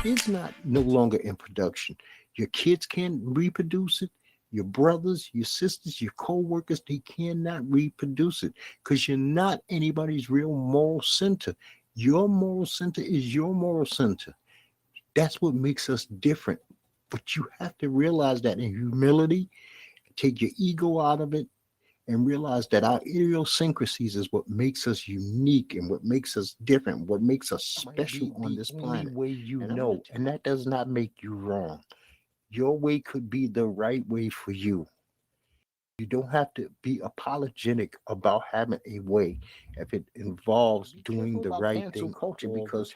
is not no longer in production. Your kids can't reproduce it. Your brothers, your sisters, your co-workers, they cannot reproduce it because you're not anybody's real moral center. Your moral center is your moral center. That's what makes us different. But you have to realize that in humility, take your ego out of it, and realize that our idiosyncrasies is what makes us unique and what makes us different, what makes us special on this planet. Way you know, and that does not make you wrong. Your way could be the right way for you. You don't have to be apologetic about having a way if it involves doing the right thing culture because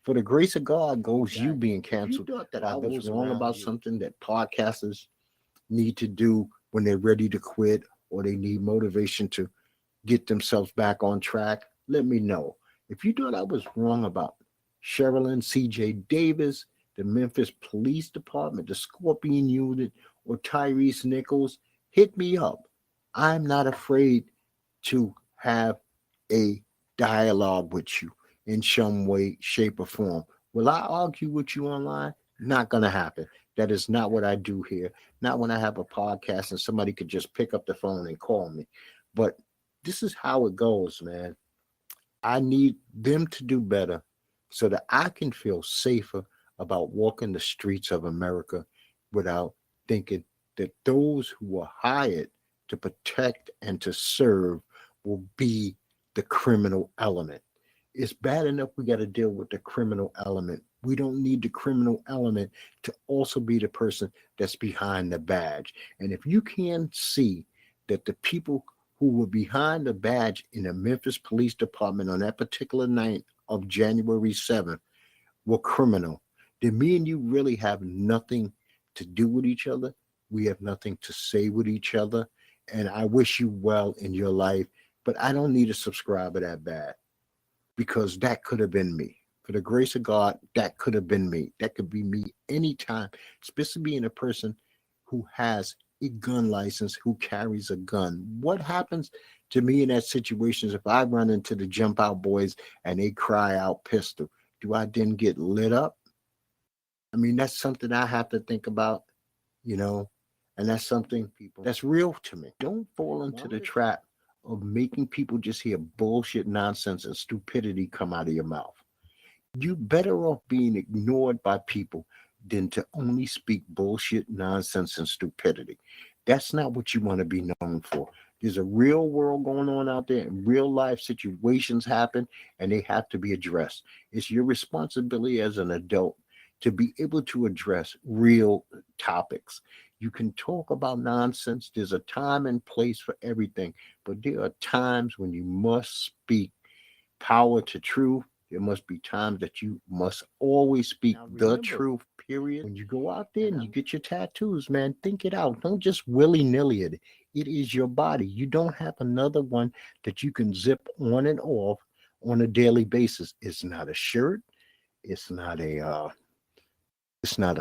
for the grace of God goes you being canceled. You thought that I was wrong about something that podcasters need to do when they're ready to quit or they need motivation to get themselves back on track, let me know. If you thought I was wrong about Sherilyn, CJ Davis, the Memphis Police Department, the Scorpion Unit, or Tyrese Nichols, hit me up. I'm not afraid to have a dialogue with you in some way, shape, or form. Will I argue with you online? Not going to happen. That is not what I do here. Not when I have a podcast and somebody could just pick up the phone and call me. But this is how it goes, man. I need them to do better so that I can feel safer about walking the streets of America without thinking that those who are hired to protect and to serve will be the criminal element. It's bad enough we got to deal with the criminal element. We don't need the criminal element to also be the person that's behind the badge. And if you can see that the people who were behind the badge in the Memphis Police Department on that particular night of January 7th were criminal, then me and you really have nothing to do with each other. We have nothing to say with each other. And I wish you well in your life, but I don't need a subscriber that bad because that could have been me. For the grace of God, that could have been me. That could be me anytime, especially being a person who has a gun license, who carries a gun. What happens to me in that situation is if I run into the jump out boys and they cry out pistol, do I then get lit up? I mean, that's something I have to think about, you know, and that's something people that's real to me. Don't fall into the trap of making people just hear bullshit, nonsense, and stupidity come out of your mouth. You better off being ignored by people than to only speak bullshit, nonsense, and stupidity. That's not what you want to be known for. There's a real world going on out there, and real life situations happen, and they have to be addressed. It's your responsibility as an adult to be able to address real topics. You can talk about nonsense. There's a time and place for everything, but there are times when you must speak power to truth. There must be times that you must always speak the truth, period. When you go out there and you get your tattoos, man, think it out. Don't just willy-nilly it. It is your body. You don't have another one that you can zip on and off on a daily basis. It's not a shirt. It's not a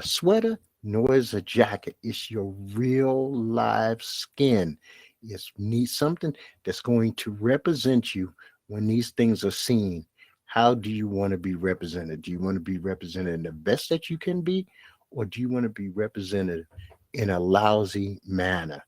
sweater, nor is a jacket. It's your real live skin. It's need something that's going to represent you when these things are seen. How do you want to be represented? Do you want to be represented in the best that you can be, or do you want to be represented in a lousy manner?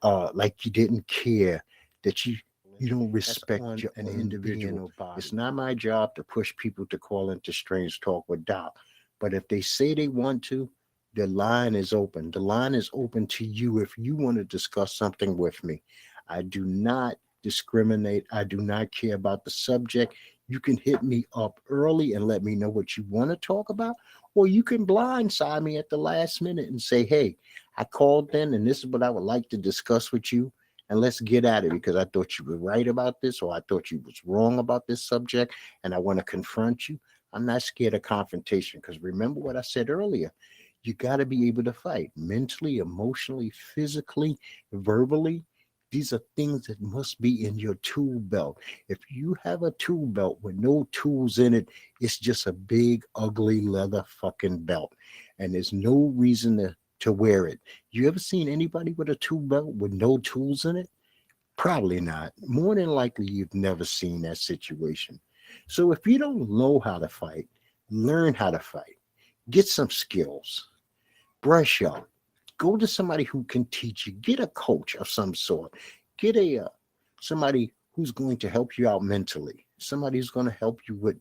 Like you didn't care, that you don't respect an individual. It's not my job to push people to call into Strange Talk with Doc. But if they say they want to, the line is open. The line is open to you if you want to discuss something with me. I do not discriminate. I do not care about the subject. You can hit me up early and let me know what you want to talk about, or you can blindside me at the last minute and say, hey, I called then and this is what I would like to discuss with you. And let's get at it because I thought you were right about this, or I thought you was wrong about this subject, and I want to confront you. I'm not scared of confrontation because remember what I said earlier. You got to be able to fight mentally, emotionally, physically, verbally. These are things that must be in your tool belt. If you have a tool belt with no tools in it, it's just a big, ugly leather fucking belt. And there's no reason to wear it. You ever seen anybody with a tool belt with no tools in it? Probably not. More than likely, you've never seen that situation. So if you don't know how to fight, learn how to fight. Get some skills, brush up, go to somebody who can teach you, get a coach of some sort, get a somebody who's going to help you out mentally, somebody who's going to help you with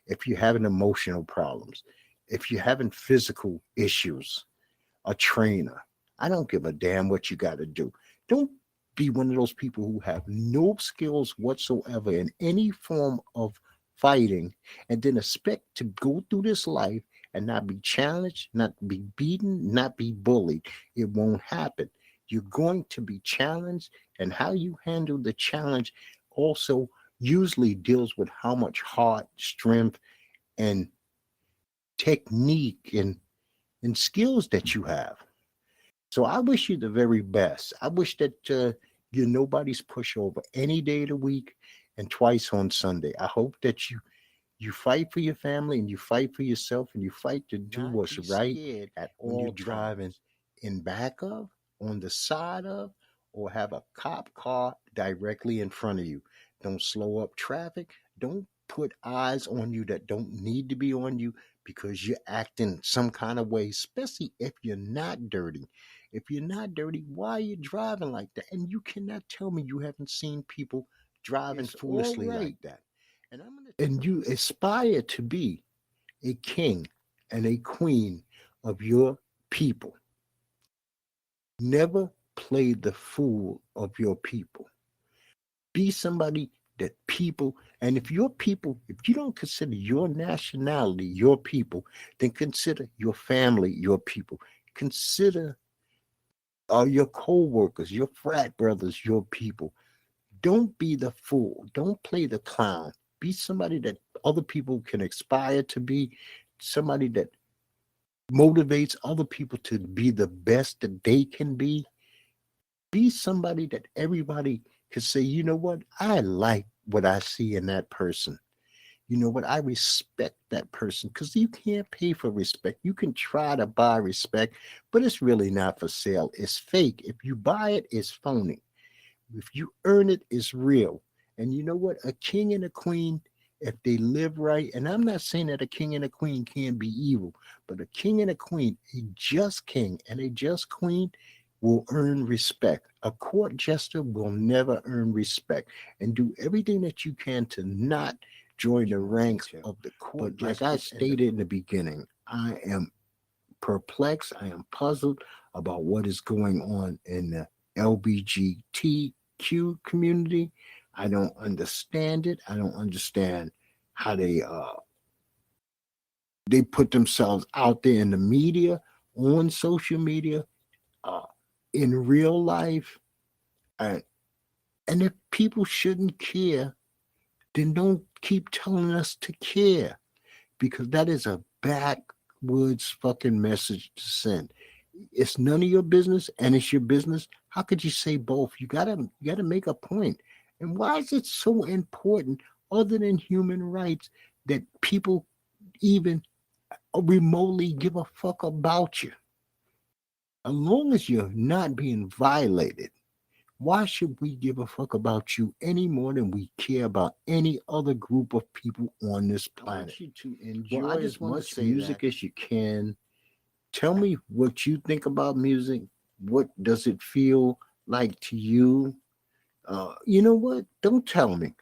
if you're having emotional problems, if you're having physical issues, a trainer. I don't give a damn what you got to do. Don't be one of those people who have no skills whatsoever in any form of fighting and then expect to go through this life and not be challenged, not be beaten, not be bullied. It won't happen. You're going to be challenged, and how you handle the challenge also usually deals with how much heart, strength, and technique and skills that you have. So I wish you the very best. I wish that you're nobody's pushover any day of the week and twice on Sunday. I hope that you fight for your family and you fight for yourself and you fight to do not what's right at when you're driving in back of, on the side of, or have a cop car directly in front of you. Don't slow up traffic. Don't put eyes on you that don't need to be on you because you're acting some kind of way, especially if you're not dirty. If you're not dirty, why are you driving like that? And you cannot tell me you haven't seen people driving foolishly like that. And you aspire to be a king and a queen of your people. Never play the fool of your people. Be somebody that people, and if your people, if you don't consider your nationality your people, then consider your family your people. Consider your co-workers, your frat brothers your people. Don't be the fool. Don't play the clown. Be somebody that other people can aspire to be, somebody that motivates other people to be the best that they can be. Be somebody that everybody can say, you know what, I like what I see in that person. You know what, I respect that person because you can't pay for respect. You can try to buy respect, but it's really not for sale. It's fake. If you buy it, it's phony. If you earn it, it's real. And you know what? A king and a queen, if they live right, and I'm not saying that a king and a queen can be evil, but a king and a queen, a just king and a just queen will earn respect. A court jester will never earn respect. And do everything that you can to not join the ranks of the court. But like I stated in the beginning, I am perplexed. I am puzzled about what is going on in the LBGTQ community. I don't understand it. I don't understand how they put themselves out there in the media, on social media, uh, in real life. And, and if people shouldn't care, then don't keep telling us to care because that is a backwoods fucking message to send. It's none of your business and it's your business. How could you say both? You gotta make a point. And why is it so important, other than human rights, that people even remotely give a fuck about you? As long as you're not being violated, why should we give a fuck about you any more than we care about any other group of people on this planet? I want you to enjoy as much music as you can. Tell me what you think about music. What does it feel like to you? You know what? Don't tell me.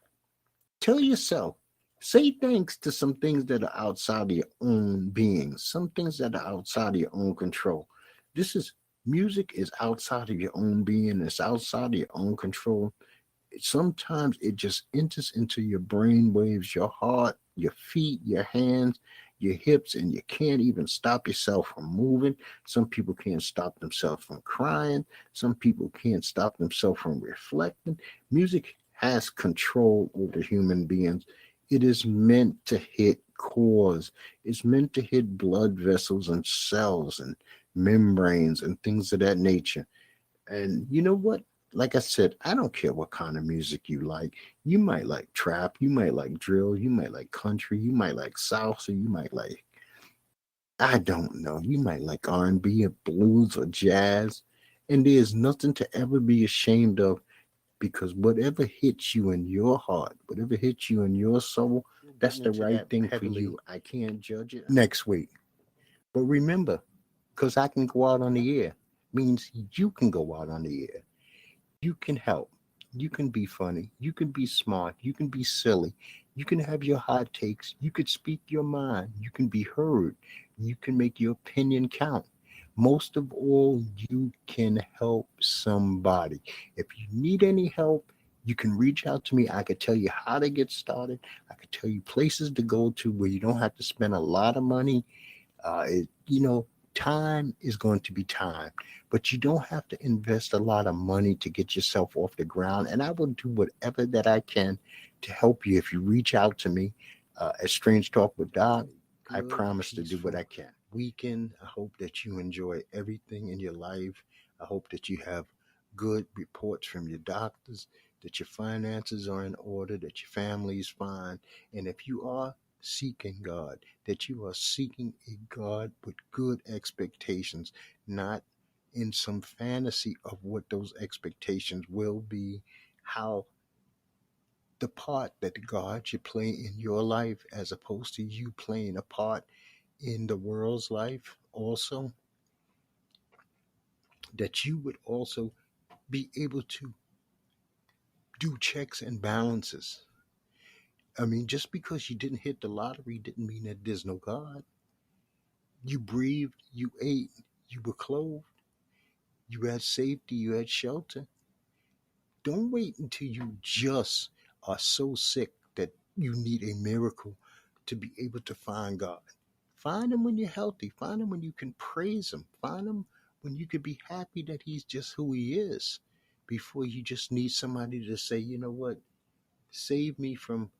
Tell yourself. Say thanks to some things that are outside of your own being, some things that are outside of your own control. This is music is outside of your own being, it's outside of your own control. Sometimes it just enters into your brain waves, your heart, your feet, your hands, your hips, and you can't even stop yourself from moving. Some people can't stop themselves from crying. Some people can't stop themselves from reflecting. Music has control over human beings. It is meant to hit cores. It's meant to hit blood vessels and cells and membranes and things of that nature. And you know what? Like I said, I don't care what kind of music you like. You might like trap, you might like drill, you might like country, you might like salsa, you might like, I don't know, you might like R&B or blues or jazz. And there's nothing to ever be ashamed of because whatever hits you in your heart, whatever hits you in your soul, that's the right thing for you. I can't judge it. Next week. But remember, because I can go out on the air, means you can go out on the air. You can help. You can be funny. You can be smart. You can be silly. You can have your hot takes. You could speak your mind. You can be heard. You can make your opinion count. Most of all, you can help somebody. If you need any help, you can reach out to me. I could tell you how to get started. I could tell you places to go to where you don't have to spend a lot of money. Time is going to be time, but you don't have to invest a lot of money to get yourself off the ground. And I will do whatever that I can to help you if you reach out to me at Strange Talk with Doc. I promise to do what I can. Weekend. I hope that you enjoy everything in your life. I hope that you have good reports from your doctors, that your finances are in order, that your family is fine. And if you are seeking God, that you are seeking a God with good expectations, not in some fantasy of what those expectations will be, how the part that God should play in your life as opposed to you playing a part in the world's life also, that you would also be able to do checks and balances. I mean, just because you didn't hit the lottery didn't mean that there's no God. You breathed, you ate, you were clothed, you had safety, you had shelter. Don't wait until you just are so sick that you need a miracle to be able to find God. Find Him when you're healthy. Find Him when you can praise Him. Find Him when you can be happy that He's just who He is before you just need somebody to say, you know what, save me from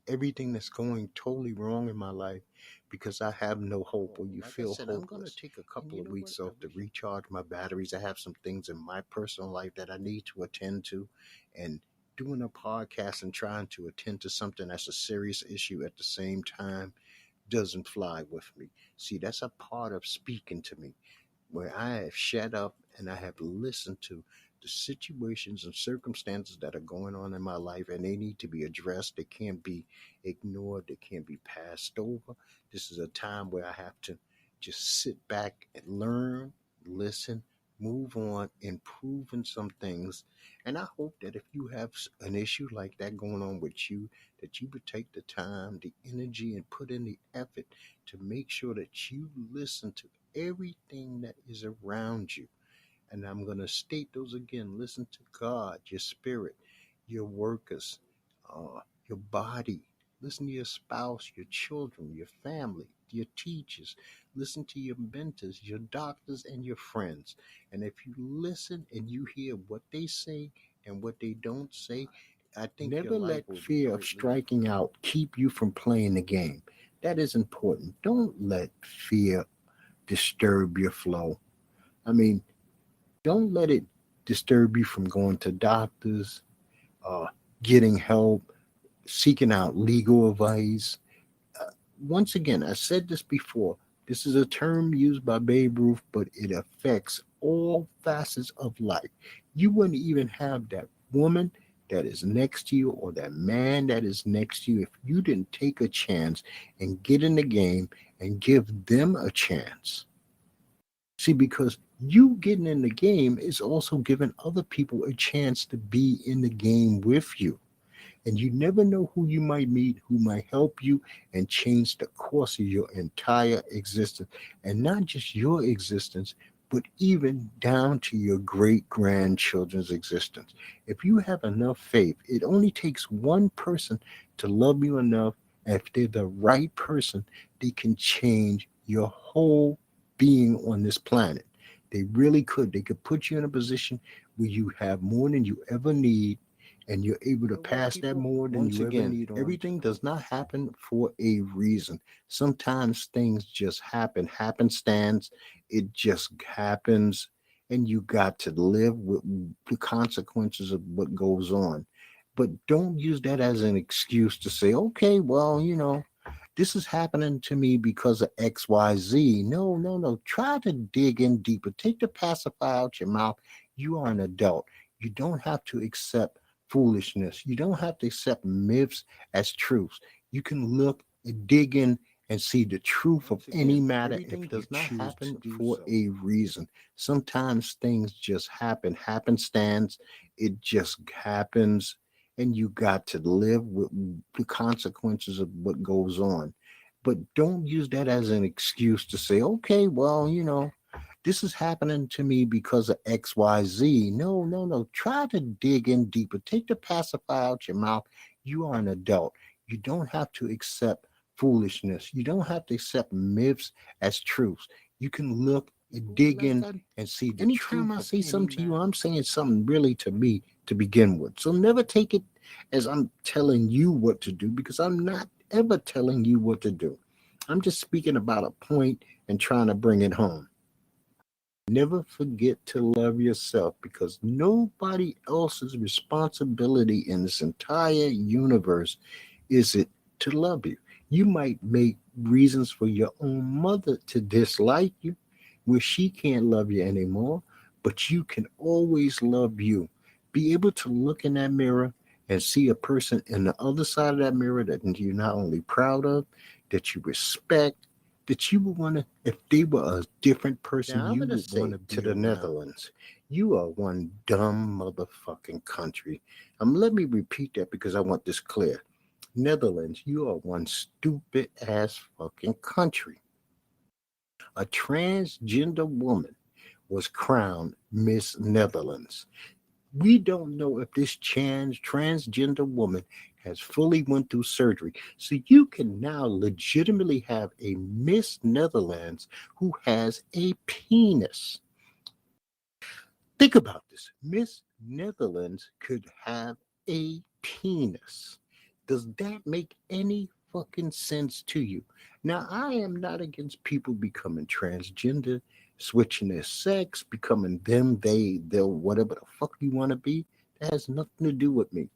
everything that's going totally wrong in my life because I have no hope or you feel hopeless. I'm going to take a couple of weeks off to recharge my batteries. I have some things in my personal life that I need to attend to, and doing a podcast and trying to attend to something that's a serious issue at the same time doesn't fly with me. See, that's a part of speaking to me where I have shut up and I have listened to the situations and circumstances that are going on in my life, and they need to be addressed. They can't be ignored, they can't be passed over. This is a time where I have to just sit back and learn, listen, move on, improve in some things. And I hope that if you have an issue like that going on with you, that you would take the time, the energy, and put in the effort to make sure that you listen to everything that is around you. And I'm going to state those again. Listen to God, your spirit, your workers, your body. Listen to your spouse, your children, your family, your teachers. Listen to your mentors, your doctors, and your friends. And if you listen and you hear what they say and what they don't say, I think never let fear of striking out keep you from playing the game. That is important. Don't let fear disturb your flow. I mean, don't let it disturb you from going to doctors, uh, getting help, seeking out legal advice. Once again, I said this before. This is a term used by Babe Ruth, but it affects all facets of life. You wouldn't even have that woman that is next to you or that man that is next to you if you didn't take a chance and get in the game and give them a chance. See, because you getting in the game is also giving other people a chance to be in the game with you. And you never know who you might meet who might help you and change the course of your entire existence. And not just your existence, but even down to your great grandchildren's existence. If you have enough faith, it only takes one person to love you enough. If they're the right person, they can change your whole being on this planet. They really could. They could put you in a position where you have more than you ever need and you're able to pass that more than you ever need on. Everything does not happen for a reason. Sometimes things just happen, happenstance. It just happens, and you got to live with the consequences of what goes on. But don't use that as an excuse to say, okay, well, this is happening to me because of XYZ. No, no, no. Try to dig in deeper. Take the pacifier out your mouth. You are an adult. You don't have to accept foolishness. You don't have to accept myths as truths. You can look and dig in and see the truth of Once any again, matter. If everything it does does not not happen happen for for a a reason. Sometimes things just happen, happenstance. It just happens, and you got to live with the consequences of what goes on. But don't use that as an excuse to say, okay, well, this is happening to me because of XYZ. No, no, no. Try to dig in deeper. Take the pacifier out your mouth. You are an adult. You don't have to accept foolishness. You don't have to accept myths as truths. You can look and dig in and see the anytime I say something to you, I'm saying something really to me to begin with. So never take it as I'm telling you what to do, because I'm not ever telling you what to do. I'm just speaking about a point and trying to bring it home. Never forget to love yourself, because nobody else's responsibility in this entire universe is it to love you. You might make reasons for your own mother to dislike you where she can't love you anymore, but you can always love you. Be able to look in that mirror and see a person in the other side of that mirror that you're not only proud of, that you respect, that you would want to, if they were a different person, now, you would want to be to the around. Netherlands. You are one dumb motherfucking country. Let me repeat that because I want this clear. Netherlands, you are one stupid ass fucking country. A transgender woman was crowned Miss Netherlands. We don't know if this transgender woman has fully went through surgery. So you can now legitimately have a Miss Netherlands who has a penis. Think about this. Miss Netherlands could have a penis. Does that make any fucking sense to you? Now, I am not against people becoming transgender, switching their sex, becoming them, they'll, whatever the fuck you want to be. That has nothing to do with me.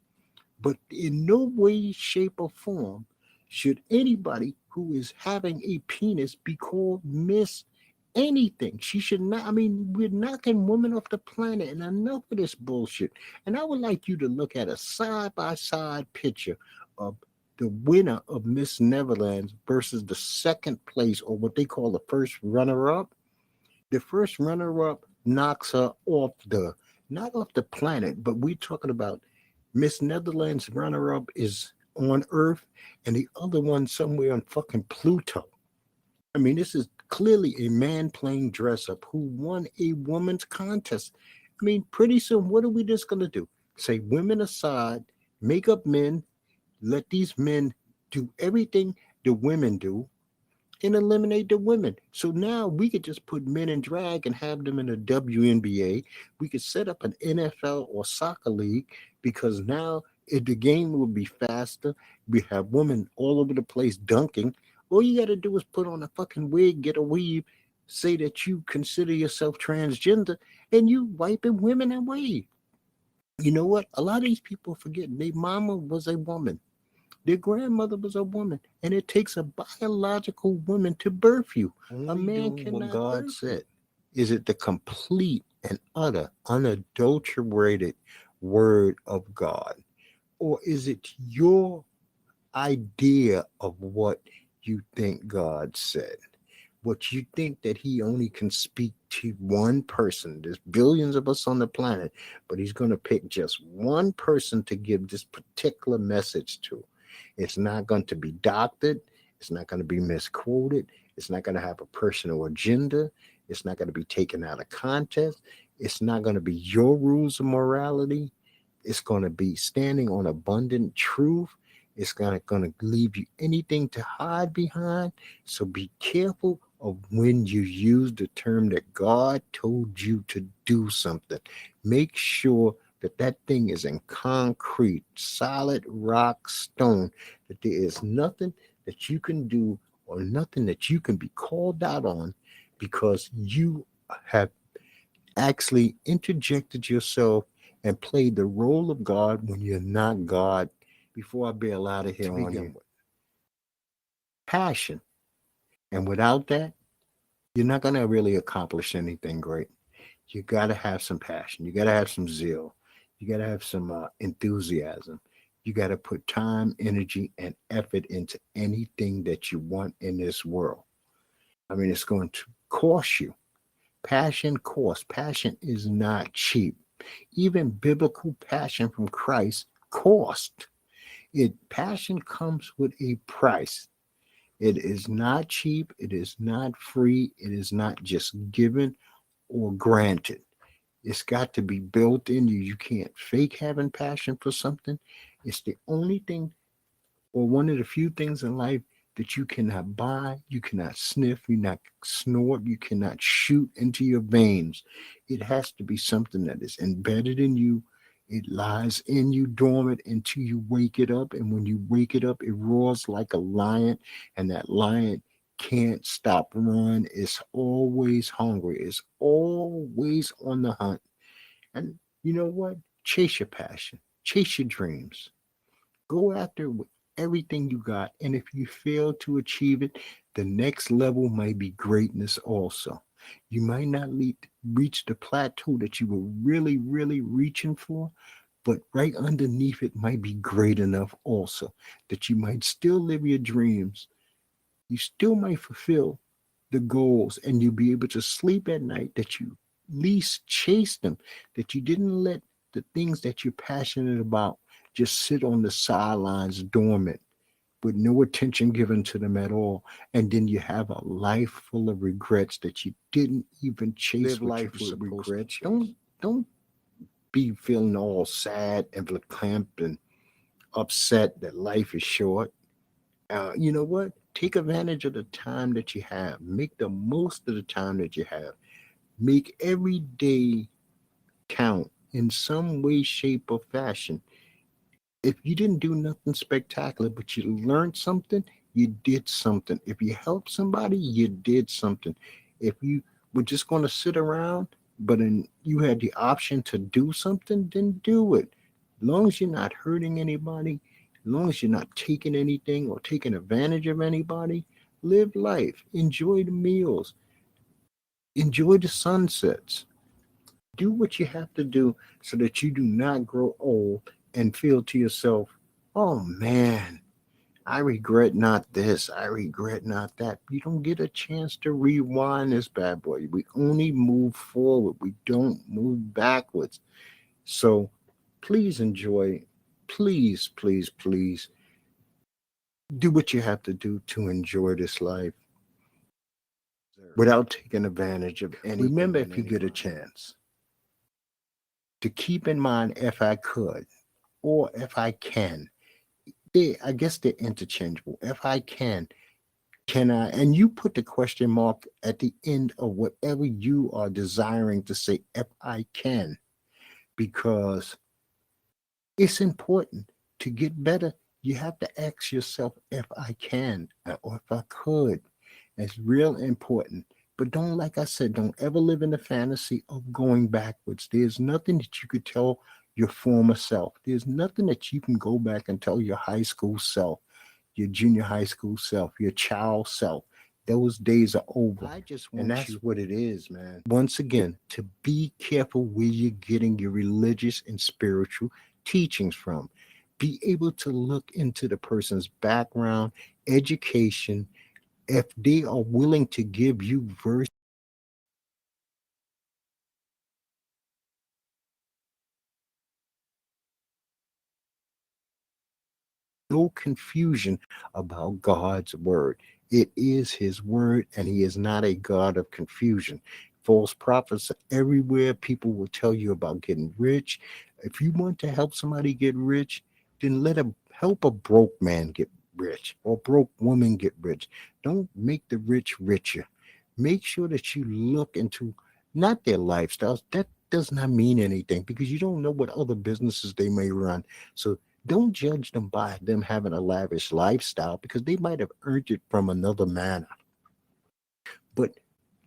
But in no way, shape, or form should anybody who is having a penis be called Miss anything. She should not. I mean, we're knocking women off the planet, and enough of this bullshit. And I would like you to look at a side by side picture of the winner of Miss Neverland versus the second place, or what they call the first runner up. The first runner up knocks her off the, not off the planet, but we're talking about Miss Netherlands runner up is on Earth, and the other one somewhere on fucking Pluto. I mean, this is clearly a man playing dress up who won a woman's contest. I mean, pretty soon, what are we just going to do? Say women aside, make up men, let these men do everything the women do, and eliminate the women. So now we could just put men in drag and have them in a WNBA. We could set up an NFL or soccer league, because now the game will be faster. We have women all over the place dunking. All you got to do is put on a fucking wig, get a weave, say that you consider yourself transgender, and you wiping women away. You know what? A lot of these people forget their mama was a woman. Their grandmother was a woman, and it takes a biological woman to birth you. A man cannot God said. Is it the complete and utter, unadulterated word of God? Or is it your idea of what you think God said? What you think that he only can speak to one person. There's billions of us on the planet, but he's going to pick just one person to give this particular message to. It's not going to be doctored. It's not going to be misquoted. It's not going to have a personal agenda. It's not going to be taken out of context. It's not going to be your rules of morality. It's going to be standing on abundant truth. It's not going to leave you anything to hide behind. So be careful of when you use the term that God told you to do something. Make sure that that thing is in concrete, solid rock stone, that there is nothing that you can do or nothing that you can be called out on, because you have actually interjected yourself and played the role of God when you're not God. Before I bail out of here on you, passion. And without that, you're not going to really accomplish anything great. You got to have some passion. You got to have some zeal. You got to have some enthusiasm. You got to put time, energy, and effort into anything that you want in this world. I mean, it's going to cost you. Passion costs. Passion is not cheap. Even biblical passion from Christ cost. Passion comes with a price. It is not cheap. It is not free. It is not just given or granted. It's got to be built in you. You can't fake having passion for something. It's the only thing, or one of the few things in life that you cannot buy, you cannot sniff, you cannot snort, you cannot shoot into your veins. It has to be something that is embedded in you. It lies in you dormant until you wake it up. And when you wake it up, it roars like a lion. And that lion can't stop running. It's always hungry. It's always on the hunt. And you know what? Chase your passion. Chase your dreams. Go after with everything you got. And if you fail to achieve it, the next level might be greatness also. You might not reach the plateau that you were really, really reaching for, but right underneath it might be great enough also that you might still live your dreams. You still might fulfill the goals and you'll be able to sleep at night that you at least chase them, that you didn't let the things that you're passionate about just sit on the sidelines dormant with no attention given to them at all. And then you have a life full of regrets that you didn't even chase. Live life with regrets. Don't be feeling all sad and verklempt and upset that life is short. You know what? Take advantage of the time that you have. Make the most of the time that you have. Make every day count in some way, shape, or fashion. If you didn't do nothing spectacular, but you learned something, you did something. If you helped somebody, you did something. If you were just going to sit around, but you had the option to do something, then do it. As long as you're not hurting anybody, as long as you're not taking anything or taking advantage of anybody, live life. Enjoy the meals. Enjoy the sunsets. Do what you have to do so that you do not grow old and feel to yourself, oh man, I regret not this, I regret not that. You don't get a chance to rewind this bad boy. We only move forward, we don't move backwards. So please enjoy, please, please, please do what you have to do to enjoy this life without taking advantage of anything. Remember, if you get a chance, to keep in mind if I could or if I can. I guess they're interchangeable. If I can I? And you put the question mark at the end of whatever you are desiring to say, if I can, because it's important to get better. You have to ask yourself if I can or if I could. It's real important. But don't, like I said, don't ever live in the fantasy of going backwards. There's nothing that you could tell your former self. There's nothing that you can go back and tell your high school self, your junior high school self, your child self. Those days are over. And that's what it is, man. Once again, to be careful where you're getting your religious and spiritual teachings from. Be able to look into the person's background, education, if they are willing to give you verse. No confusion about God's word. It is his word, and he is not a God of confusion. False prophets are everywhere. People will tell you about getting rich. If you want to help somebody get rich, then help a broke man get rich or broke woman get rich. Don't make the rich richer. Make sure that you look into not their lifestyles. That does not mean anything because you don't know what other businesses they may run. So don't judge them by them having a lavish lifestyle because they might have earned it from another manner. But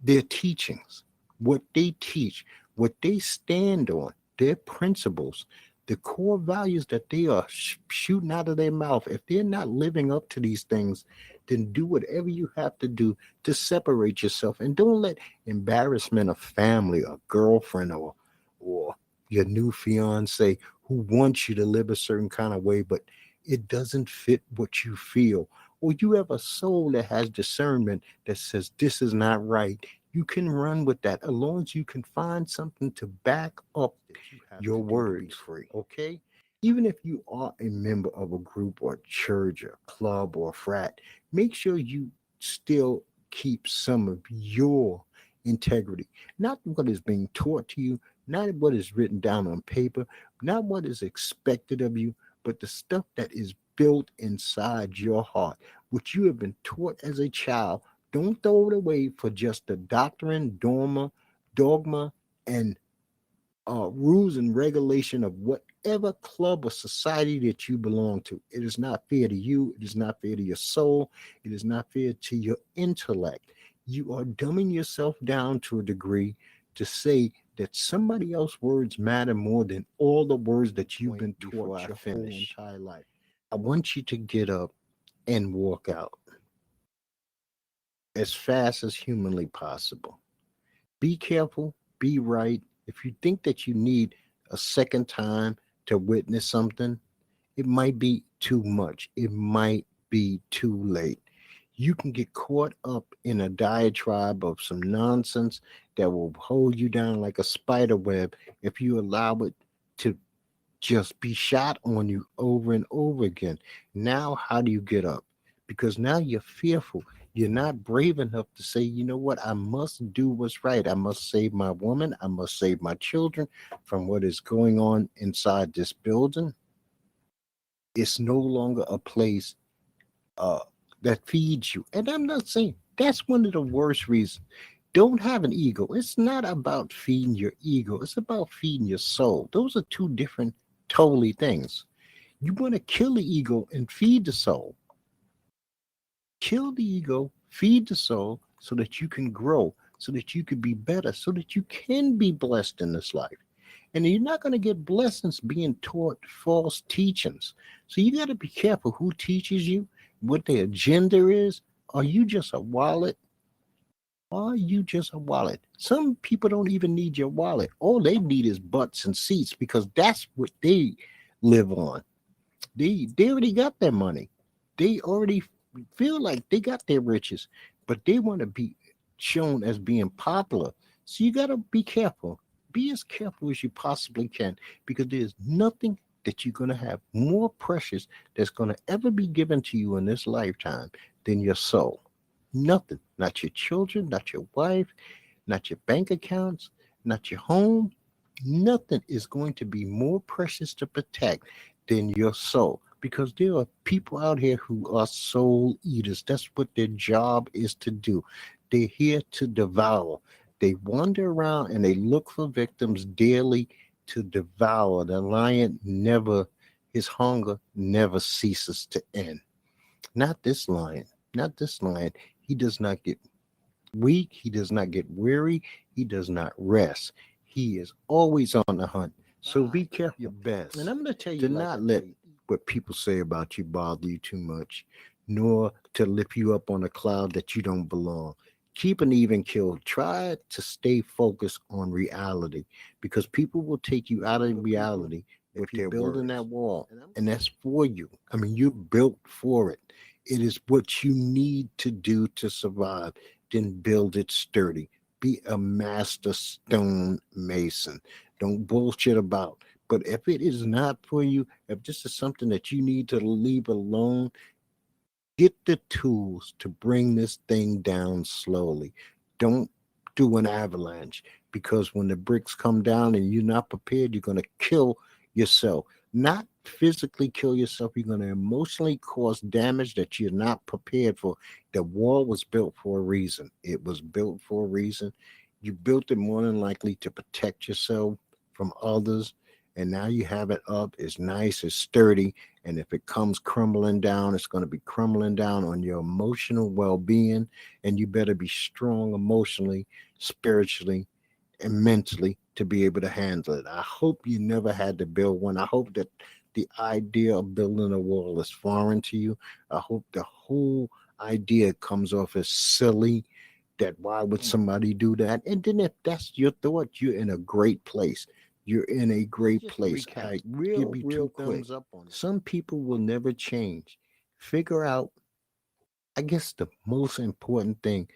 their teachings, what they teach, what they stand on, their principles, the core values that they are shooting out of their mouth, if they're not living up to these things, then do whatever you have to do to separate yourself. And don't let embarrassment of family or girlfriend or your new fiance who wants you to live a certain kind of way, but it doesn't fit what you feel. Or you have a soul that has discernment that says this is not right. You can run with that as long as you can find something to back up your words. Free, okay? Even if you are a member of a group or church or club or frat, make sure you still keep some of your integrity, not what is being taught to you, not what is written down on paper, not what is expected of you, but the stuff that is built inside your heart, which you have been taught as a child. Don't throw it away for just the doctrine, dogma, and rules and regulation of whatever club or society that you belong to. It is not fair to you. It is not fair to your soul. It is not fair to your intellect. You are dumbing yourself down to a degree to say that somebody else's words matter more than all the words that you've been taught your whole entire life. I want you to get up and walk out as fast as humanly possible. Be careful, be right. If you think that you need a second time to witness something, it might be too much. It might be too late. You can get caught up in a diatribe of some nonsense that will hold you down like a spider web if you allow it to just be shot on you over and over again. Now, how do you get up? Because now you're fearful. You're not brave enough to say, you know what, I must do what's right. I must save my woman. I must save my children from what is going on inside this building. It's no longer a place uh, that feeds you. And I'm not saying that's one of the worst reasons. Don't have an ego. It's not about feeding your ego, it's about feeding your soul. Those are two different, totally things. You want to kill the ego and feed the soul. Kill the ego, feed the soul so that you can grow, so that you can be better, so that you can be blessed in this life. And you're not going to get blessings being taught false teachings. So you got to be careful who teaches you, what their agenda is. Are you just a wallet? Are you just a wallet? Some people don't even need your wallet. All they need is butts and seats because that's what they live on. They already got their money. They already feel like they got their riches, but they want to be shown as being popular. So you got to be careful. Be as careful as you possibly can because there's nothing that you're going to have more precious that's going to ever be given to you in this lifetime than your soul. Nothing. Not your children, not your wife, not your bank accounts, not your home. Nothing is going to be more precious to protect than your soul because there are people out here who are soul eaters. That's what their job is to do. They're here to devour. They wander around and they look for victims daily to devour. The lion never, his hunger never ceases to end. Not this lion, not this lion. He does not get weak. He does not get weary. He does not rest. He is always on the hunt. So be careful. Your best. And I'm going to tell you, do not let what people say about you bother you too much, nor to lift you up on a cloud that you don't belong. Keep an even keel. Try to stay focused on reality because people will take you out of reality if you're building that wall. And that's for you. I mean, you're built for it. It is what you need to do to survive. Then build it sturdy. Be a master stone mason. Don't bullshit about. But if it is not for you, if this is something that you need to leave alone, get the tools to bring this thing down slowly. Don't do an avalanche because when the bricks come down and you're not prepared, you're going to kill yourself. Not physically kill yourself, you're going to emotionally cause damage that you're not prepared for. The wall was built for a reason. It was built for a reason. You built it more than likely to protect yourself from others. And now you have it up. It's nice, it's sturdy. And if it comes crumbling down, it's going to be crumbling down on your emotional well being. And you better be strong emotionally, spiritually, and mentally to be able to handle it. I hope you never had to build one. I hope that the idea of building a wall is foreign to you. I hope the whole idea comes off as silly, that why would somebody do that? And then if that's your thought, you're in a great place. you're in a great Just place. recap. I give Real, you real two quick. thumbs up on it. Some people will never change. Figure out, I guess, the most important thing,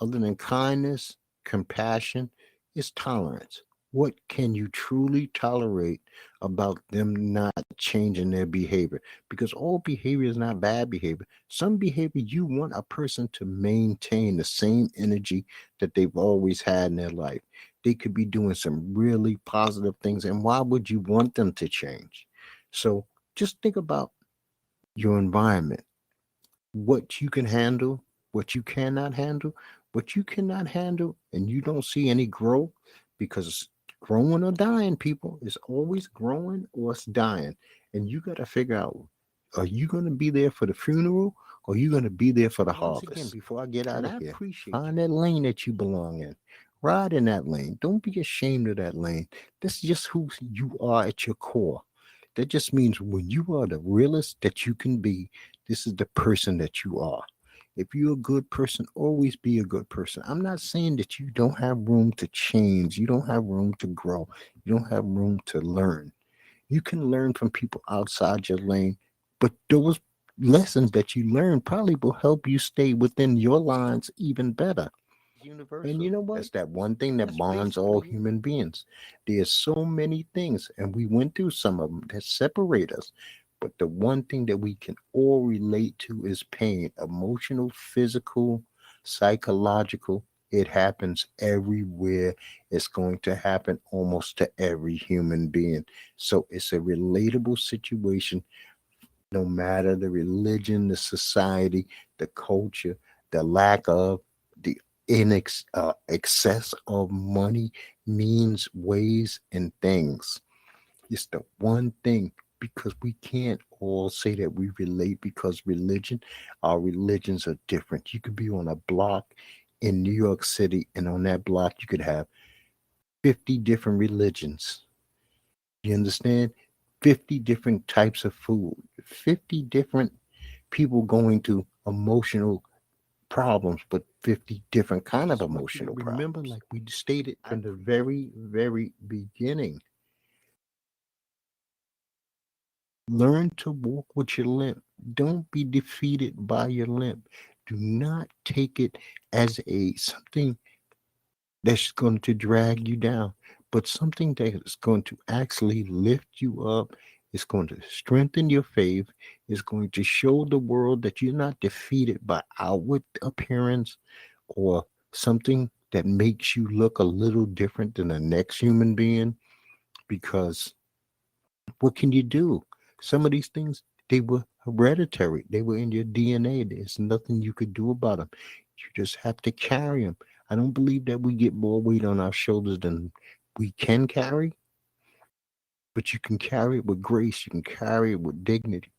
other than kindness, compassion, is tolerance. What can you truly tolerate about them not changing their behavior? Because all behavior is not bad behavior. Some behavior you want a person to maintain the same energy that they've always had in their life. They could be doing some really positive things, and why would you want them to change? So just think about your environment, what you can handle, what you cannot handle, what you cannot handle, and you don't see any growth, because growing or dying, people, is always growing or it's dying. And you got to figure out, are you going to be there for the funeral, or are you going to be there for the Once again, harvest? before I get out And of I here, appreciate you. find Find that lane that you belong in. Ride in that lane. Don't be ashamed of that lane. That's just who you are at your core. That just means when you are the realest that you can be, this is the person that you are. If you're a good person, always be a good person. I'm not saying that you don't have room to change, you don't have room to grow, you don't have room to learn. You can learn from people outside your lane, but those lessons that you learn probably will help you stay within your lines even better. And you universal. know what? That's That's that one thing that that's bonds all basically it. human beings. There's so many things, and we went through some of them that separate us. But the one thing that we can all relate to is pain, emotional, physical, psychological. It happens everywhere. It's going to happen almost to every human being. So it's a relatable situation, no matter the religion, the society, the culture, the lack of, the excess of money, means, ways, and things. It's the one thing, because we can't all say that we relate, because our religions are different. You could be on a block in New York City, and on that block, you could have 50 different religions. You understand? 50 different types of food, 50 different people going through emotional problems, but 50 different kind of Just want you to emotional remember, problems. like we stated From from the the very, very beginning, learn to walk with your limp. Don't be defeated by your limp. Do not take it as a something that's going to drag you down, but something that is going to actually lift you up. It's going to strengthen your faith. It's going to show the world that you're not defeated by outward appearance, or something that makes you look a little different than the next human being. Because what can you do? Some of these things, they were hereditary. They were in your DNA. There's nothing you could do about them. You just have to carry them. I don't believe that we get more weight on our shoulders than we can carry, but you can carry it with grace. You can carry it with dignity.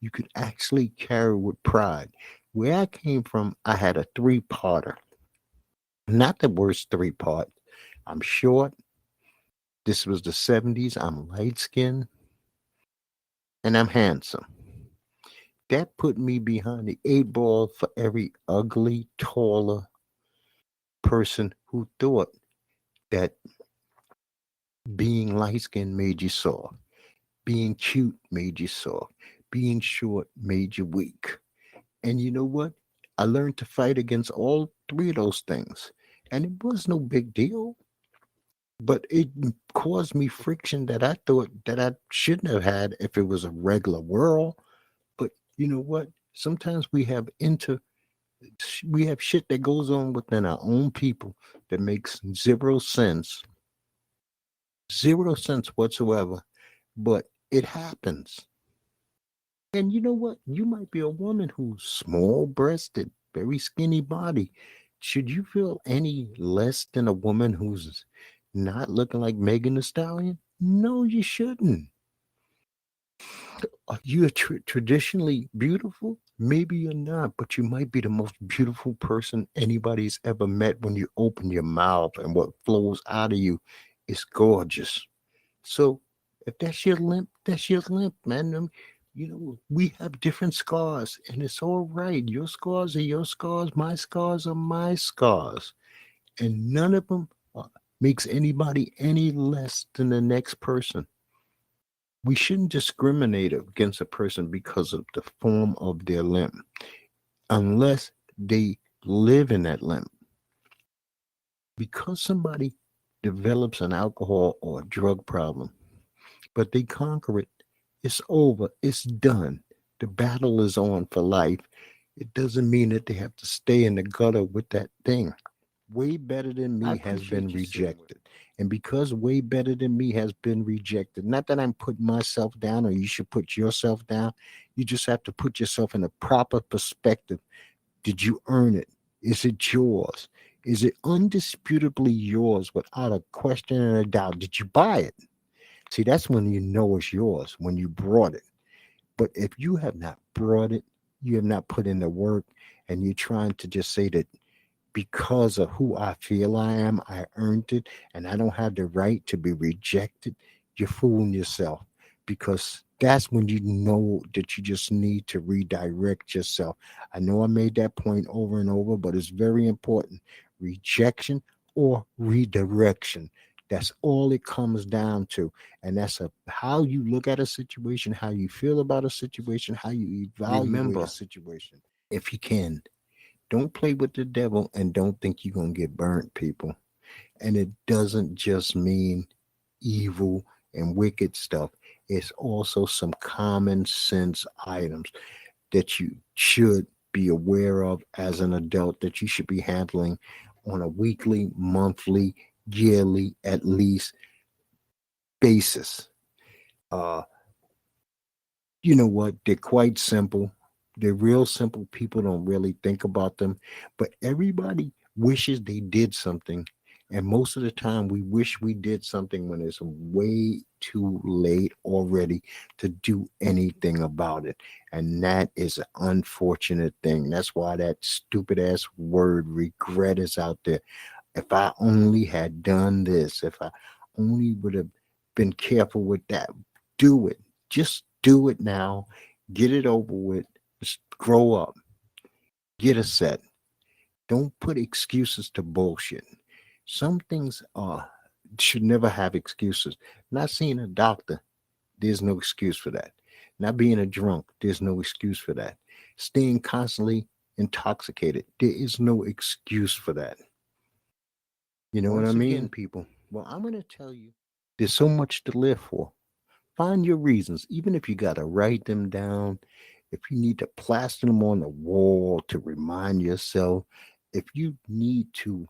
You can actually carry it with pride. Where I came from, I had a three-parter. Not the worst three-part. I'm short. This was the 70s. I'm light skinned and I'm handsome. That put me behind the eight ball for every ugly, taller person who thought that being light skinned made you soft, being cute made you soft, being short made you weak. And you know what? I learned to fight against all three of those things. And it was no big deal, but it caused me friction that I thought that I shouldn't have had if it was a regular world. But you know what? Sometimes we have shit that goes on within our own people that makes zero sense whatsoever, but it happens. And you know what? You might be a woman who's small breasted, very skinny body. Should you feel any less than a woman who's not looking like Megan Thee Stallion? No, you shouldn't. Are you traditionally beautiful? Maybe you're not, but you might be the most beautiful person anybody's ever met. When you open your mouth and what flows out of you is gorgeous. So if that's your limp, that's your limp, man. We have different scars, and it's all right. Your scars are your scars. My scars are my scars, and none of them are. makes anybody any less than the next person. We shouldn't discriminate against a person because of the form of their limb, unless they live in that limb. Because somebody develops an alcohol or drug problem, but they conquer it, it's over, it's done. The battle is on for life. It doesn't mean that they have to stay in the gutter with that thing. Way better than I me has been appreciate you sitting with rejected. And because way better than me has been rejected, not that I'm putting myself down or you should put yourself down, you just have to put yourself in a proper perspective. Did you earn it? Is it yours? Is it undisputably yours without a question and a doubt? Did you buy it? See, that's when you know it's yours, when you brought it. But if you have not brought it, you have not put in the work, and you're trying to just say that because of who I feel I am, I earned it, and I don't have the right to be rejected, you're fooling yourself, because that's when you know that you just need to redirect yourself. I know I made that point over and over, but it's very important. Rejection or redirection. That's all it comes down to. And that's how you look at a situation, how you feel about a situation, how you evaluate a remember, situation. If you can, don't play with the devil and don't think you're going to get burnt, people. And it doesn't just mean evil and wicked stuff, it's also some common sense items that you should be aware of as an adult, that you should be handling on a weekly, monthly, yearly, at least basis. Uh, you know what? They're quite simple. They're real simple. People don't really think about them, but everybody wishes they did something. And most of the time, we wish we did something when it's way too late already to do anything about it. And that is an unfortunate thing. That's why that stupid ass word regret is out there. If I only had done this, if I only would have been careful with that, do it. Just do it now. Get it over with. Just grow up. Get a set. Don't put excuses to bullshit. Some things should never have excuses. Not seeing a doctor, there's no excuse for that. Not being a drunk, there's no excuse for that. Staying constantly intoxicated, there is no excuse for that. You know what I once mean, again, people? Well, I'm going to tell you, there's so much to live for. Find your reasons, even if you got to write them down, if you need to plaster them on the wall to remind yourself, if you need to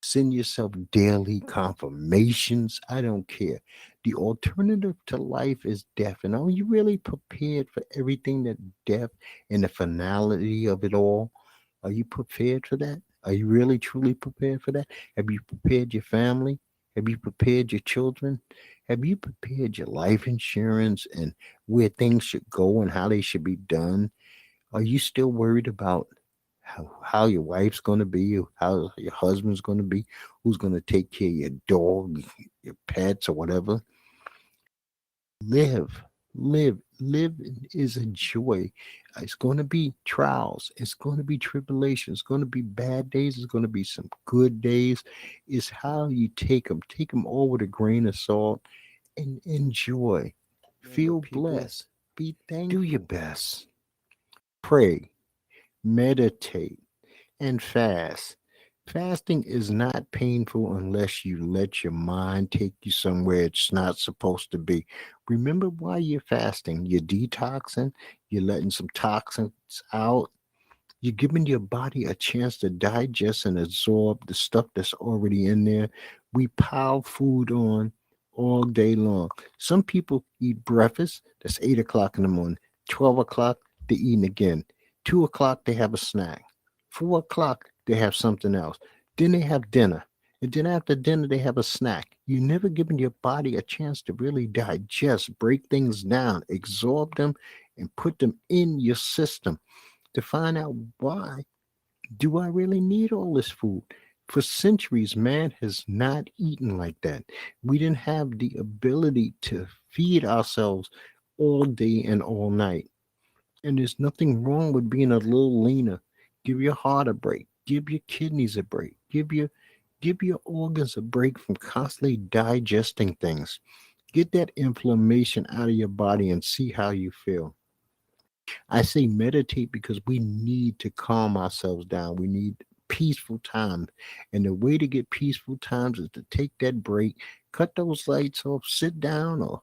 send yourself daily confirmations, I don't care. The alternative to life is death. And are you really prepared for everything that death and the finality of it all? Are you prepared for that? Are you really truly prepared for that? Have you prepared your family? Have you prepared your children? Have you prepared your life insurance and where things should go and how they should be done? Are you still worried about how your wife's going to be, how your husband's going to be, who's going to take care of your dog, your pets, or whatever? Live, live is a joy. It's going to be trials, it's going to be tribulation, it's going to be bad days, it's going to be some good days. It's how you take them all with a grain of salt and enjoy. remember, Feel people, blessed. Be do your thankful. best. Pray, meditate, and fast. Fasting is not painful unless you let your mind take you somewhere it's not supposed to be. Remember why you're fasting. You're detoxing, you're letting some toxins out, you're giving your body a chance to digest and absorb the stuff that's already in there. We pile food on all day long. Some people eat breakfast, that's 8 o'clock in the morning. 12 o'clock, they're eating again. 2 o'clock, they have a snack. 4 o'clock, they have something else. Then they have dinner. And then after dinner, they have a snack. You never given your body a chance to really digest, break things down, absorb them, and put them in your system to find out, why do I really need all this food? For centuries, man has not eaten like that. We didn't have the ability to feed ourselves all day and all night. And there's nothing wrong with being a little leaner. Give your heart a break. Give your kidneys a break. Give your Give your organs a break from constantly digesting things. Get that inflammation out of your body and see how you feel. I say meditate because we need to calm ourselves down. We need peaceful time. And the way to get peaceful times is to take that break, cut those lights off, sit down or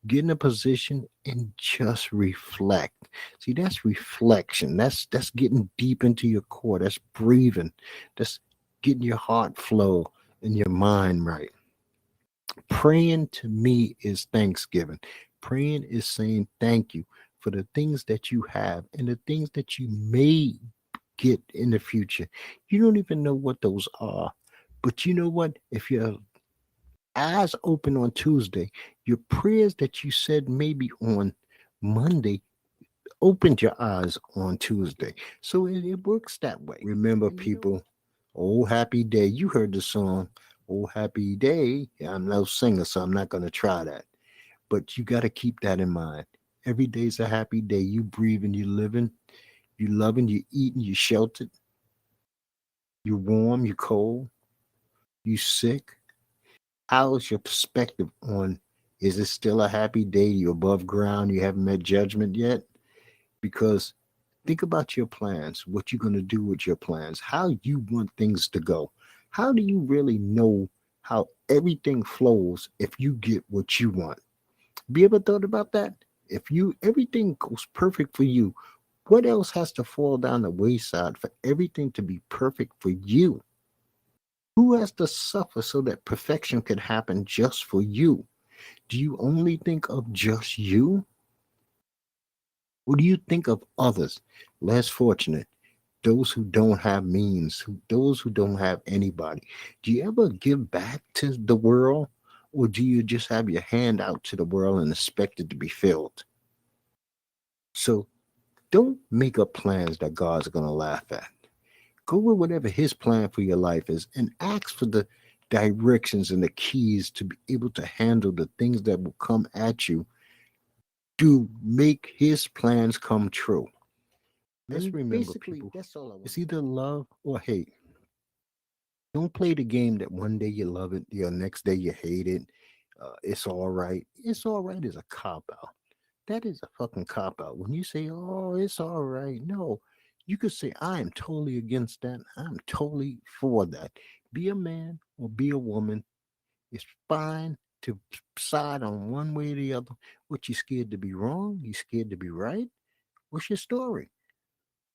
get in a position and just reflect. See, that's reflection. That's getting deep into your core. That's breathing. That's getting your heart flow and your mind right. Praying to me is thanksgiving. Praying is saying thank you for the things that you have and the things that you may get in the future. You don't even know what those are. But you know what? If your eyes open on Tuesday, your prayers that you said maybe on Monday opened your eyes on Tuesday. So it works that way. Remember, people, oh happy day. You heard the song, oh happy day. Yeah, I'm no singer, so I'm not going to try that. But you got to keep that in mind. Every day's a happy day. You breathing, you living, you loving, you eating, you sheltered, you warm, you cold, you sick. How's your perspective on, is it still a happy day? You above ground, you haven't met judgment yet? Because think about your plans, what you're going to do with your plans, how you want things to go. How do you really know how everything flows if you get what you want? Be ever thought about that? If you everything goes perfect for you, what else has to fall down the wayside for everything to be perfect for you? Who has to suffer so that perfection can happen just for you? Do you only think of just you? Or do you think of others less fortunate, those who don't have means, those who don't have anybody? Do you ever give back to the world? Or do you just have your hand out to the world and expect it to be filled? So don't make up plans that God's going to laugh at. Go with whatever His plan for your life is and ask for the directions and the keys to be able to handle the things that will come at you to make His plans come true. Let's remember, people, it's either love or hate. Don't play the game that one day you love it, the next day you hate it. It's all right. It's all right is a cop out. That is a fucking cop out. When you say, oh, it's all right. No, you could say, I am totally against that. I'm totally for that. Be a man or be a woman. It's fine to side on one way or the other. What, you scared to be wrong? You scared to be right? What's your story?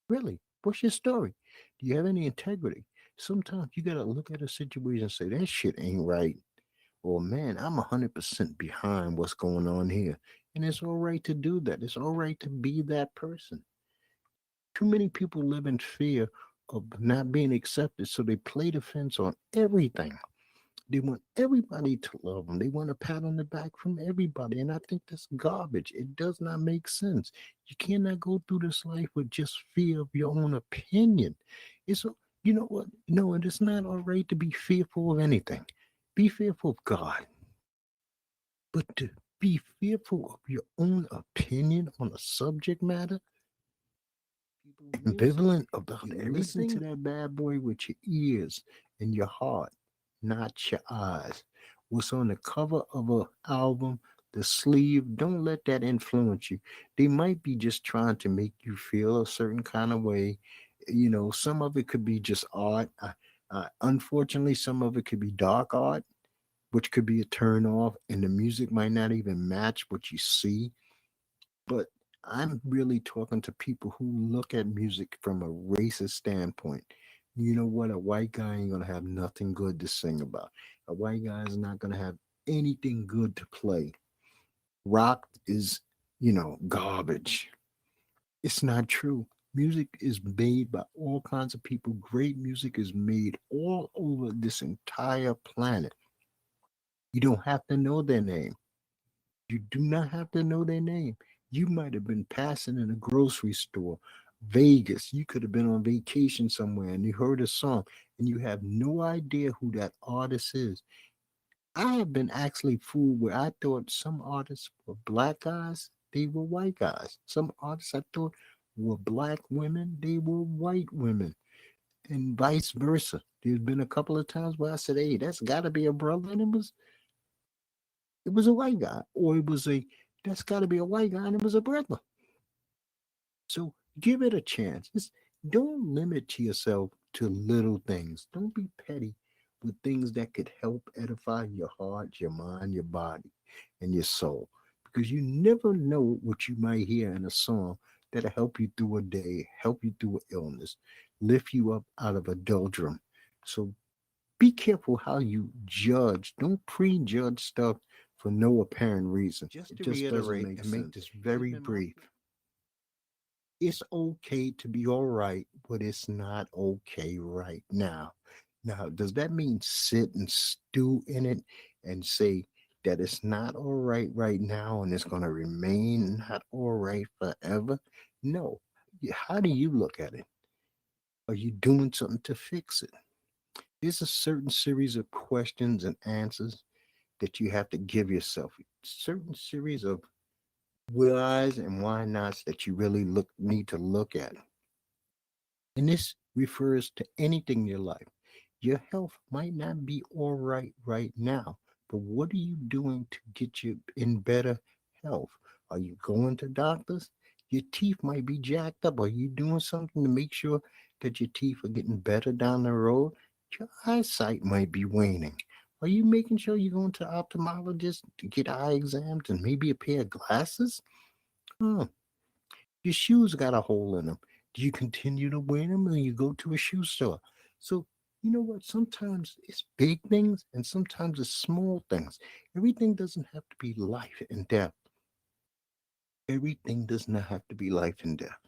Really? What's your story? Do you have any integrity? Sometimes you got to look at a situation and say, that shit ain't right. Or, man, I'm 100% behind what's going on here. And it's all right to do that. It's all right to be that person. Too many people live in fear of not being accepted, so they play defense on everything. They want everybody to love them. They want a pat on the back from everybody. And I think that's garbage. It does not make sense. You cannot go through this life with just fear of your own opinion. It's, you know what? No, it is not all right to be fearful of anything. Be fearful of God. But to be fearful of your own opinion on a subject matter, ambivalent about everything, listen to that bad boy with your ears and your heart, not your eyes. What's on the cover of a album, the sleeve, don't let that influence you. They might be just trying to make you feel a certain kind of way. You know, some of it could be just art. Unfortunately, some of it could be dark art, which could be a turn off, and the music might not even match what you see. But I'm really talking to people who look at music from a racist standpoint. You know what? A white guy ain't gonna have nothing good to sing about. A white guy is not gonna have anything good to play. Rock is, garbage. It's not true. Music is made by all kinds of people. Great music is made all over this entire planet. You don't have to know their name. You do not have to know their name. You might have been passing in a grocery store, Vegas. You could have been on vacation somewhere and you heard a song and you have no idea who that artist is. I have been actually fooled where I thought some artists were black guys, they were white guys. Some artists I thought were black women, they were white women, and vice versa. There's been a couple of times where I said, "Hey, that's got to be a brother," and it was a white guy, or it was a that's got to be a white guy, and it was a brother. So give it a chance. Don't limit to yourself to little things. Don't be petty with things that could help edify your heart, your mind, your body, and your soul. Because you never know what you might hear in a song that'll help you through a day, help you through an illness, lift you up out of a doldrum. So be careful how you judge. Don't prejudge stuff for no apparent reason. Just to reiterate and make this very brief, it's okay to be all right, but it's not okay right now. Now, does that mean sit and stew in it and say that it's not all right now and it's going to remain not all right forever? No. How do you look at it? Are you doing something to fix it? There's a certain series of questions and answers that you have to give yourself, certain series of whys and why nots that you really need to look at. And this refers to anything in your life. Your health might not be all right now, but what are you doing to get you in better health? Are you going to doctors? Your teeth might be jacked up. Are you doing something to make sure that your teeth are getting better down the road? Your eyesight might be waning. Are you making sure you're going to ophthalmologist to get eye exams and maybe a pair of glasses? Hmm. Your shoes got a hole in them. Do you continue to wear them or you go to a shoe store? So, you know what? Sometimes it's big things and sometimes it's small things. Everything doesn't have to be life and death. Everything does not have to be life and death.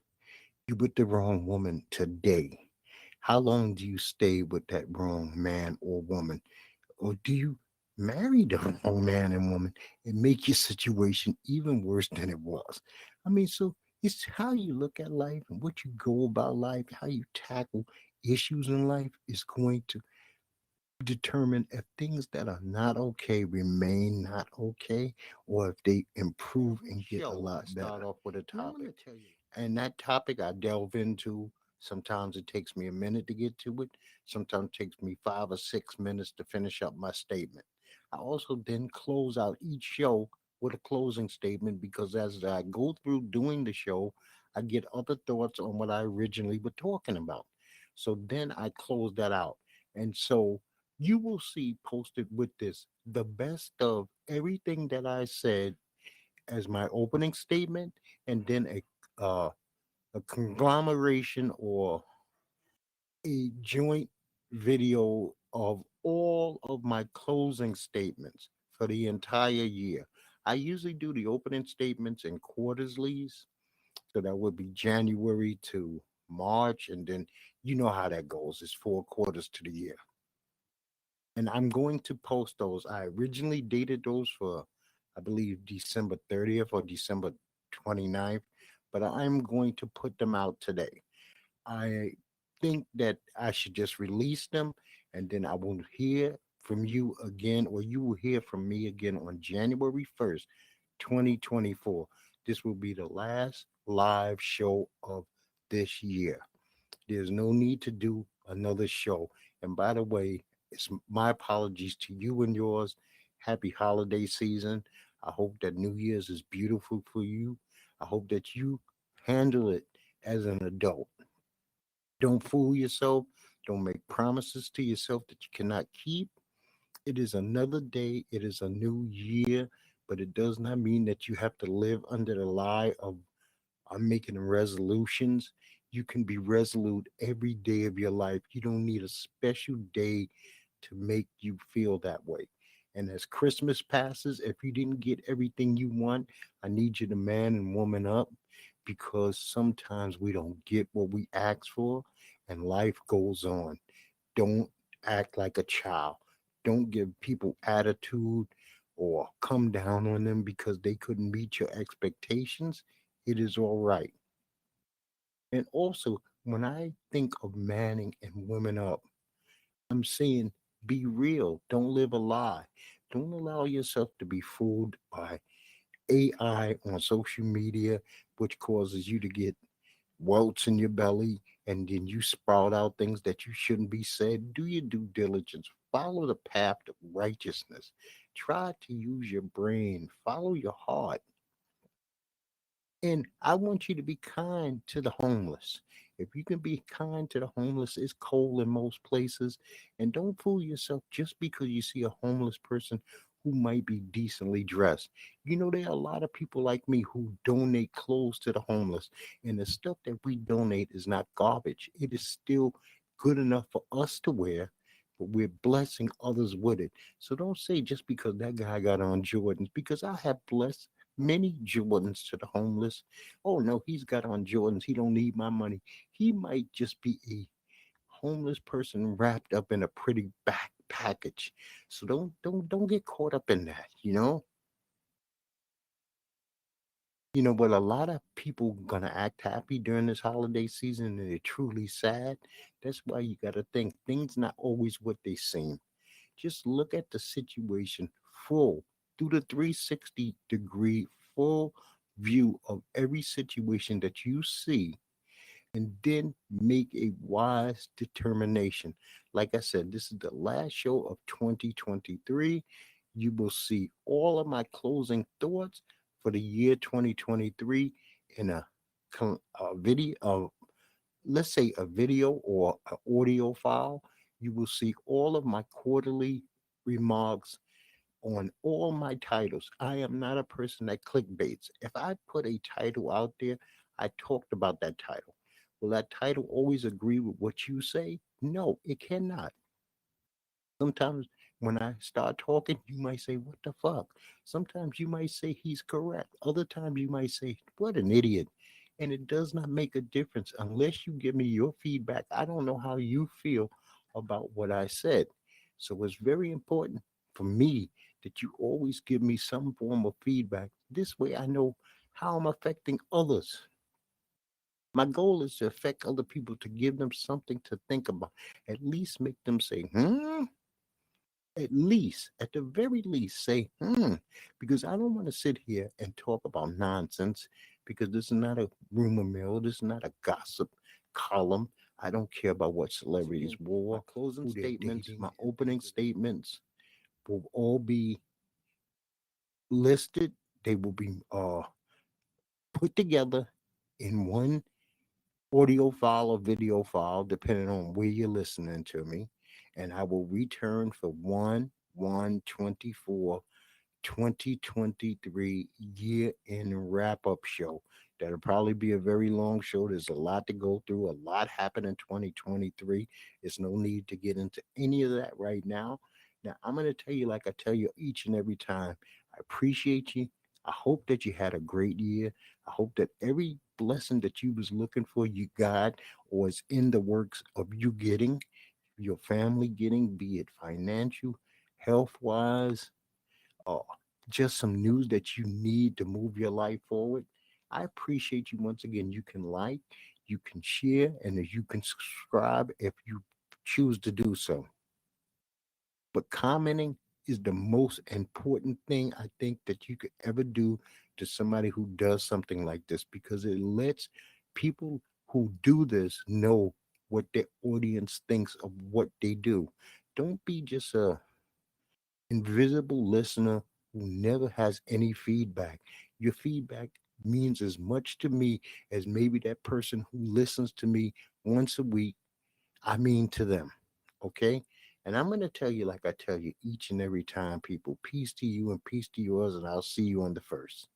You with the wrong woman today. How long do you stay with that wrong man or woman? Or do you marry the wrong man and woman and make your situation even worse than it was? I mean, so it's how you look at life and what you go about life, how you tackle issues in life is going to determine if things that are not okay remain not okay or if they improve and get a lot better. Start off with a topic. And that topic I delve into. Sometimes it takes me a minute to get to it. Sometimes it takes me 5 or 6 minutes to finish up my statement. I also then close out each show with a closing statement because as I go through doing the show, I get other thoughts on what I originally were talking about. So then I close that out. And so you will see posted with this the best of everything that I said as my opening statement, and then a conglomeration or a joint video of all of my closing statements for the entire year. I usually do the opening statements in quarterlies, so that would be January to March, and then you know how that goes. It's 4 quarters to the year. And I'm going to post those. I originally dated those for, I believe, December 30th or December 29th, but I'm going to put them out today. I think that I should just release them and then I will hear from you again, or you will hear from me again on January 1st, 2024. This will be the last live show of this year. There's no need to do another show. And by the way, it's my apologies to you and yours. Happy holiday season. I hope that New Year's is beautiful for you. I hope that you handle it as an adult. Don't fool yourself. Don't make promises to yourself that you cannot keep. It is another day. It is a new year, but it does not mean that you have to live under the lie of I'm making resolutions. You can be resolute every day of your life. You don't need a special day to make you feel that way. And as Christmas passes, if you didn't get everything you want, I need you to man and woman up because sometimes we don't get what we ask for and life goes on. Don't act like a child. Don't give people attitude or come down on them because they couldn't meet your expectations. It is all right. And also, when I think of manning and women up, I'm saying be real. Don't live a lie. Don't allow yourself to be fooled by AI on social media, which causes you to get welts in your belly and then you sprout out things that you shouldn't be said. Do your due diligence. Follow the path of righteousness. Try to use your brain. Follow your heart. And I want you to be kind to the homeless. If you can be kind to the homeless, it's cold in most places. And don't fool yourself just because you see a homeless person who might be decently dressed. You know, there are a lot of people like me who donate clothes to the homeless. And the stuff that we donate is not garbage, it is still good enough for us to wear. But we're blessing others with it. So don't say just because that guy got on Jordans, because I have blessed many Jordans to the homeless. Oh no, he's got on Jordans. He don't need my money. He might just be a homeless person wrapped up in a pretty back package. So don't get caught up in that, you know? You know, but a lot of people gonna act happy during this holiday season and they're truly sad. That's why you gotta think things not always what they seem. Just look at the situation full through the 360-degree full view of every situation that you see, and then make a wise determination. Like I said, this is the last show of 2023. You will see all of my closing thoughts for the year 2023 in a video, let's say a video or an audio file. You will see all of my quarterly remarks on all my titles. I am not a person that clickbaits. If I put a title out there, I talked about that title. Will that title always agree with what you say? No, it cannot. Sometimes when I start talking, you might say, "What the fuck?" Sometimes you might say he's correct. Other times you might say, "What an idiot." And it does not make a difference unless you give me your feedback. I don't know how you feel about what I said. So it's very important for me that you always give me some form of feedback. This way I know how I'm affecting others. My goal is to affect other people, to give them something to think about, at least make them say, at least, at the very least, say, because I don't want to sit here and talk about nonsense because this is not a rumor mill. This is not a gossip column. I don't care about what celebrities wore. My closing statements, my opening statements will all be listed. They will be put together in one audio file or video file, depending on where you're listening to me. And I will return for 1/1/24 2023 year end wrap up show. That'll probably be a very long show. There's a lot to go through, a lot happened in 2023. There's no need to get into any of that right now. Now, I'm going to tell you, like I tell you each and every time, I appreciate you. I hope that you had a great year. I hope that every blessing that you was looking for, you got, or is in the works of you getting, your family getting, be it financial, health wise, uh, just some news that you need to move your life forward. I appreciate you once again. You can like, you can share, and you can subscribe if you choose to do so. But commenting is the most important thing I think that you could ever do to somebody who does something like this, because it lets people who do this know what their audience thinks of what they do. Don't be just a invisible listener who never has any feedback. Your feedback means as much to me as maybe that person who listens to me once a week. I mean to them. Okay? And I'm going to tell you, like I tell you each and every time, people, peace to you and peace to yours, and I'll see you on the first.